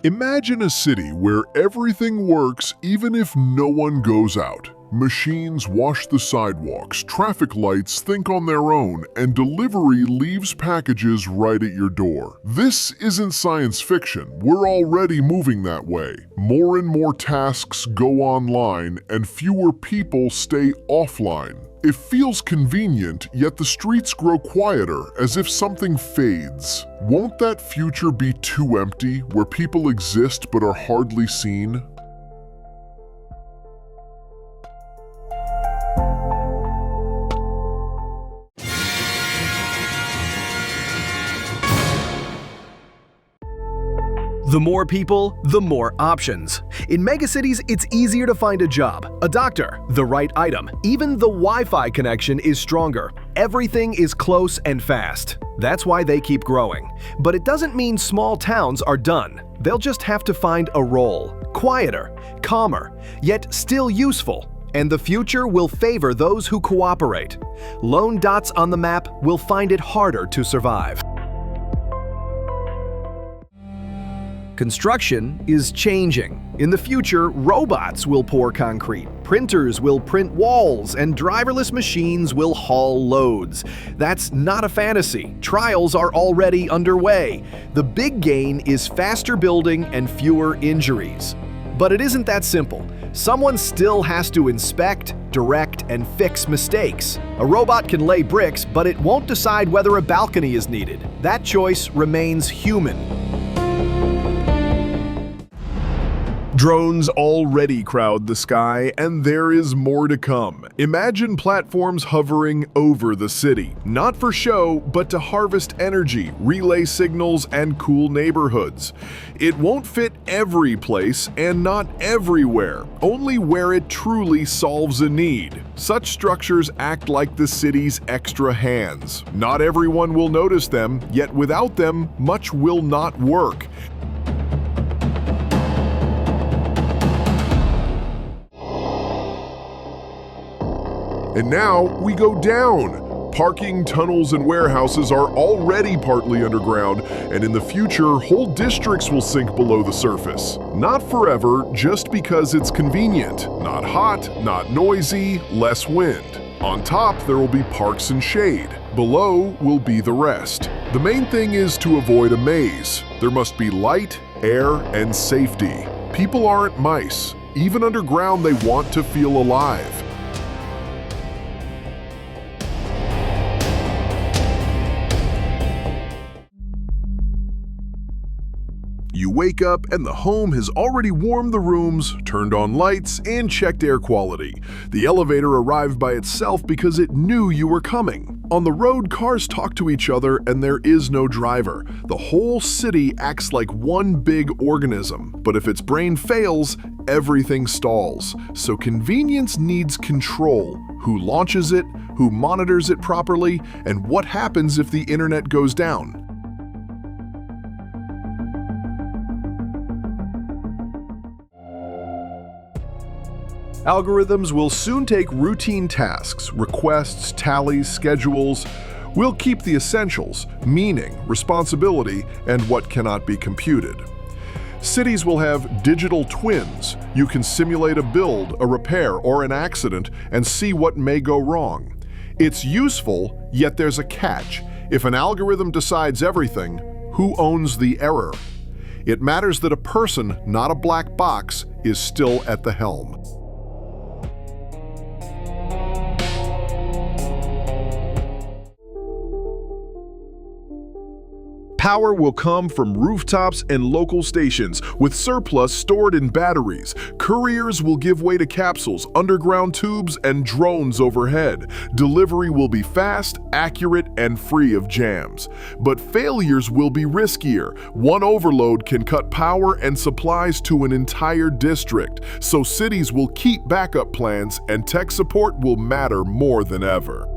Imagine a city where everything works even if no one goes out. Machines wash the sidewalks, traffic lights think on their own, and delivery leaves packages right at your door. This isn't science fiction. We're already moving that way. More and more tasks go online, and fewer people stay offline. It feels convenient, yet the streets grow quieter, as if something fades. Won't that future be too empty, where people exist but are hardly seen? The more people, the more options. In megacities, it's easier to find a job, a doctor, the right item. Even the Wi-Fi connection is stronger. Everything is close and fast. That's why they keep growing. But it doesn't mean small towns are done. They'll just have to find a role. Quieter, calmer, yet still useful. And the future will favor those who cooperate. Lone dots on the map will find it harder to survive. Construction is changing. In the future, robots will pour concrete, printers will print walls, and driverless machines will haul loads. That's not a fantasy. Trials are already underway. The big gain is faster building and fewer injuries. But it isn't that simple. Someone still has to inspect, direct, and fix mistakes. A robot can lay bricks, but it won't decide whether a balcony is needed. That choice remains human. Drones already crowd the sky, and there is more to come. Imagine platforms hovering over the city, not for show, but to harvest energy, relay signals, and cool neighborhoods. It won't fit every place and not everywhere, only where it truly solves a need. Such structures act like the city's extra hands. Not everyone will notice them, yet without them, much will not work. And now we go down. Parking, tunnels, and warehouses are already partly underground, and in the future, whole districts will sink below the surface. Not forever, just because it's convenient. Not hot, not noisy, less wind. On top, there will be parks and shade. Below will be the rest. The main thing is to avoid a maze. There must be light, air, and safety. People aren't mice. Even underground, they want to feel alive. You wake up and the home has already warmed the rooms, turned on lights, and checked air quality. The elevator arrived by itself because it knew you were coming. On the road, cars talk to each other and there is no driver. The whole city acts like one big organism. But if its brain fails, everything stalls. So convenience needs control. Who launches it, who monitors it properly, and what happens if the internet goes down? Algorithms will soon take routine tasks, requests, tallies, schedules. We'll keep the essentials, meaning, responsibility, and what cannot be computed. Cities will have digital twins. You can simulate a build, a repair, or an accident and see what may go wrong. It's useful, yet there's a catch. If an algorithm decides everything, who owns the error? It matters that a person, not a black box, is still at the helm. Power will come from rooftops and local stations, with surplus stored in batteries. Couriers will give way to capsules, underground tubes, and drones overhead. Delivery will be fast, accurate, and free of jams. But failures will be riskier. One overload can cut power and supplies to an entire district, so cities will keep backup plans and tech support will matter more than ever.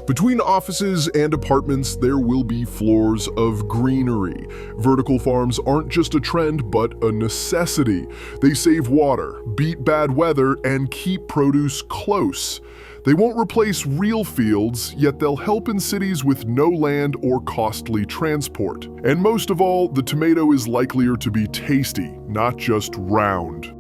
Between offices and apartments, there will be floors of greenery. Vertical farms aren't just a trend, but a necessity. They save water, beat bad weather, and keep produce close. They won't replace real fields, yet they'll help in cities with no land or costly transport. And most of all, the tomato is likelier to be tasty, not just round.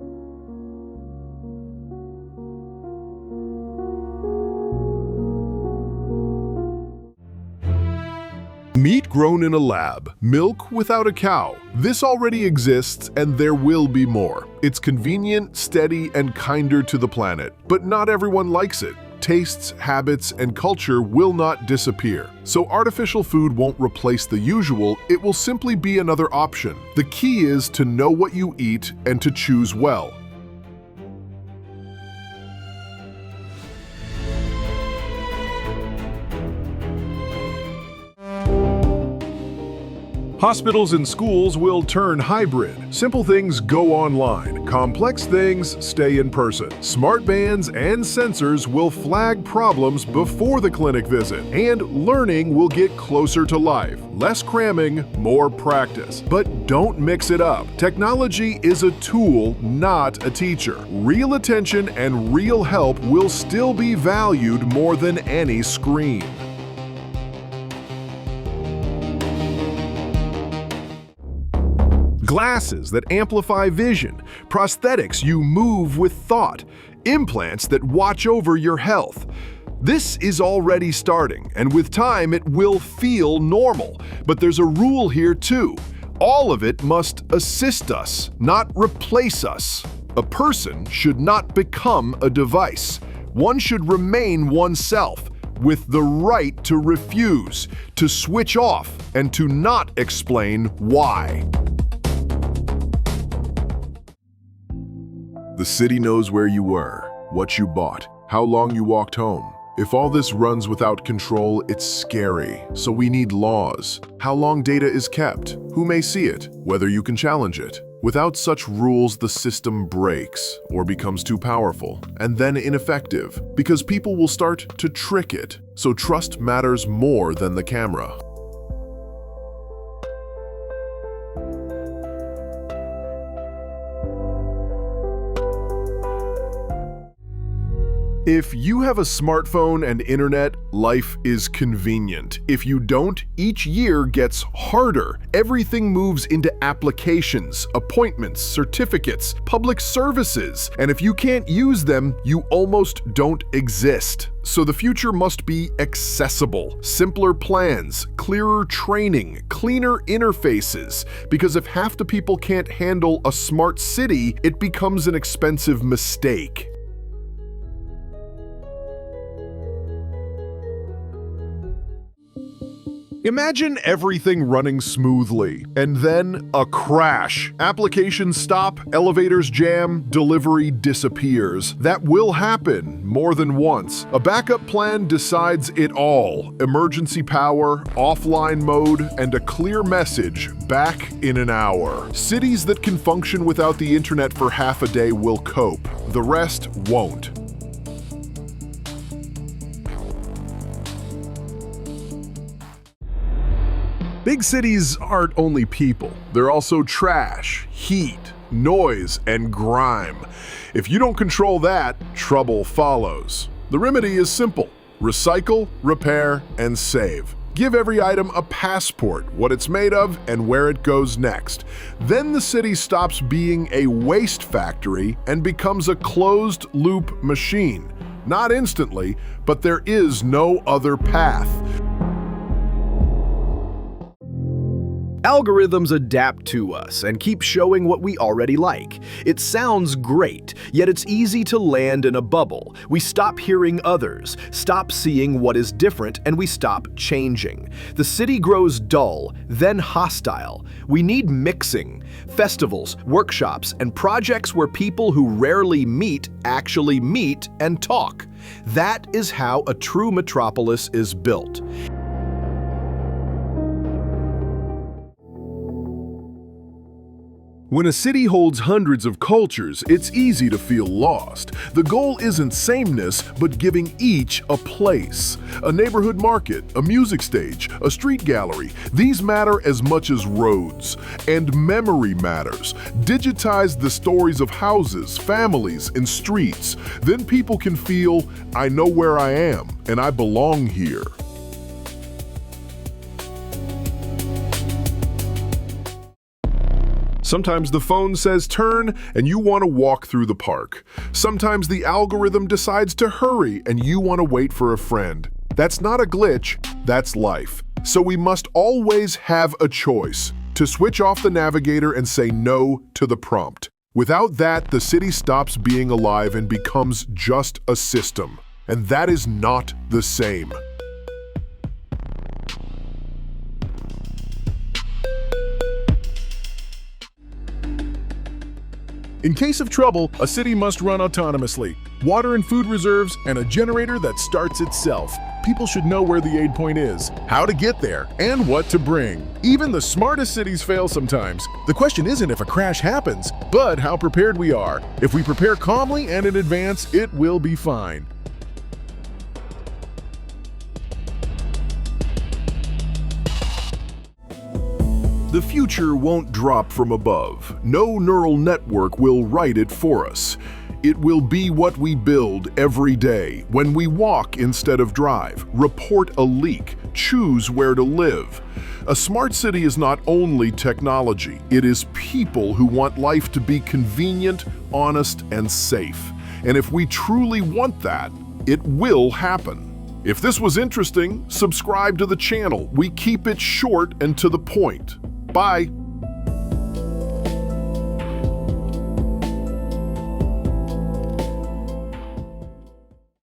Meat grown in a lab, milk without a cow. This already exists and there will be more. It's convenient, steady, and kinder to the planet. But not everyone likes it. Tastes, habits, and culture will not disappear. So artificial food won't replace the usual, it will simply be another option. The key is to know what you eat and to choose well. Hospitals and schools will turn hybrid. Simple things go online. Complex things stay in person. Smart bands and sensors will flag problems before the clinic visit. And learning will get closer to life. Less cramming, more practice. But don't mix it up. Technology is a tool, not a teacher. Real attention and real help will still be valued more than any screen. Glasses that amplify vision, prosthetics you move with thought, implants that watch over your health. This is already starting, and with time it will feel normal. But there's a rule here too. All of it must assist us, not replace us. A person should not become a device. One should remain oneself, with the right to refuse, to switch off, and to not explain why. The city knows where you were, what you bought, how long you walked home. If all this runs without control, it's scary. So we need laws. How long data is kept, who may see it, whether you can challenge it. Without such rules, the system breaks or becomes too powerful and then ineffective because people will start to trick it. So trust matters more than the camera. If you have a smartphone and internet, life is convenient. If you don't, each year gets harder. Everything moves into applications, appointments, certificates, public services. And if you can't use them, you almost don't exist. So the future must be accessible. Simpler plans, clearer training, cleaner interfaces. Because if half the people can't handle a smart city, it becomes an expensive mistake. Imagine everything running smoothly, and then a crash. Applications stop, elevators jam, delivery disappears. That will happen more than once. A backup plan decides it all. Emergency power, offline mode, and a clear message, back in an hour. Cities that can function without the internet for half a day will cope. The rest won't. Big cities aren't only people, they're also trash, heat, noise, and grime. If you don't control that, trouble follows. The remedy is simple: recycle, repair, and save. Give every item a passport, what it's made of, and where it goes next. Then the city stops being a waste factory and becomes a closed-loop machine. Not instantly, but there is no other path. Algorithms adapt to us and keep showing what we already like. It sounds great, yet it's easy to land in a bubble. We stop hearing others, stop seeing what is different, and we stop changing. The city grows dull, then hostile. We need mixing, festivals, workshops, and projects where people who rarely meet actually meet and talk. That is how a true metropolis is built. When a city holds hundreds of cultures, it's easy to feel lost. The goal isn't sameness, but giving each a place. A neighborhood market, a music stage, a street gallery, these matter as much as roads. And memory matters. Digitize the stories of houses, families, and streets. Then people can feel, I know where I am, and I belong here. Sometimes the phone says turn and you want to walk through the park. Sometimes the algorithm decides to hurry and you want to wait for a friend. That's not a glitch, that's life. So we must always have a choice to switch off the navigator and say no to the prompt. Without that, the city stops being alive and becomes just a system. And that is not the same. In case of trouble, a city must run autonomously. Water and food reserves, and a generator that starts itself. People should know where the aid point is, how to get there, and what to bring. Even the smartest cities fail sometimes. The question isn't if a crash happens, but how prepared we are. If we prepare calmly and in advance, it will be fine. The future won't drop from above. No neural network will write it for us. It will be what we build every day, when we walk instead of drive, report a leak, choose where to live. A smart city is not only technology, it is people who want life to be convenient, honest, and safe. And if we truly want that, it will happen. If this was interesting, subscribe to the channel. We keep it short and to the point. Bye.